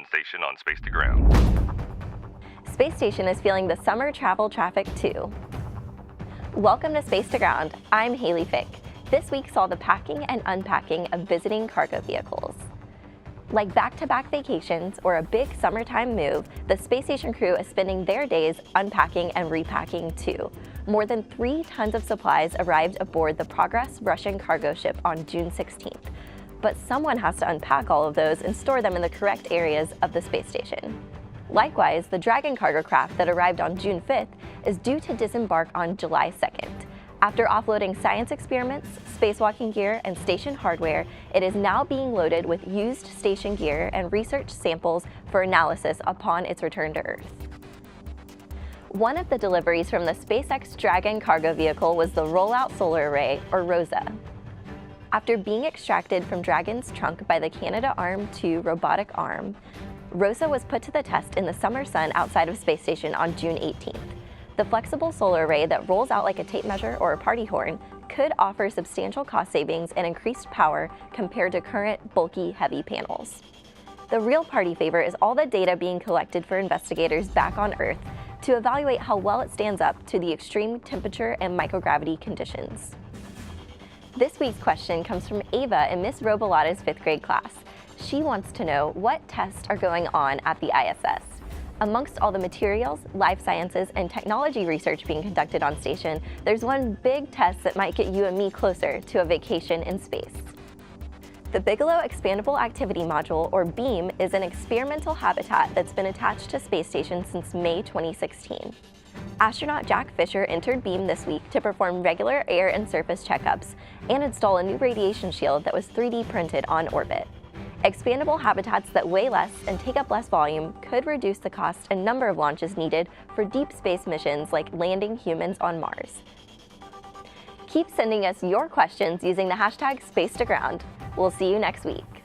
station on Space to Ground. Space Station is feeling the summer travel traffic too. Welcome to Space to Ground. I'm Haley Fick. This week saw the packing and unpacking of visiting cargo vehicles. Like back-to-back vacations or a big summertime move, the Space Station crew is spending their days unpacking and repacking too. More than 3 tons of supplies arrived aboard the Progress Russian cargo ship on June 16th. But someone has to unpack all of those and store them in the correct areas of the space station. Likewise, the Dragon cargo craft that arrived on June 5th is due to disembark on July 2nd. After offloading science experiments, spacewalking gear, and station hardware, it is now being loaded with used station gear and research samples for analysis upon its return to Earth. One of the deliveries from the SpaceX Dragon cargo vehicle was the Rollout Solar Array, or ROSA. After being extracted from Dragon's trunk by the Canadarm2 robotic arm, ROSA was put to the test in the summer sun outside of Space Station on June 18th. The flexible solar array that rolls out like a tape measure or a party horn could offer substantial cost savings and increased power compared to current bulky, heavy panels. The real party favor is all the data being collected for investigators back on Earth to evaluate how well it stands up to the extreme temperature and microgravity conditions. This week's question comes from Ava in Miss Robolata's 5th grade class. She wants to know what tests are going on at the ISS. Amongst all the materials, life sciences, and technology research being conducted on station, there's one big test that might get you and me closer to a vacation in space. The Bigelow Expandable Activity Module, or BEAM, is an experimental habitat that's been attached to Space Station since May 2016. Astronaut Jack Fisher entered BEAM this week to perform regular air and surface checkups and install a new radiation shield that was 3D printed on orbit. Expandable habitats that weigh less and take up less volume could reduce the cost and number of launches needed for deep space missions like landing humans on Mars. Keep sending us your questions using the hashtag SpaceToGround. We'll see you next week.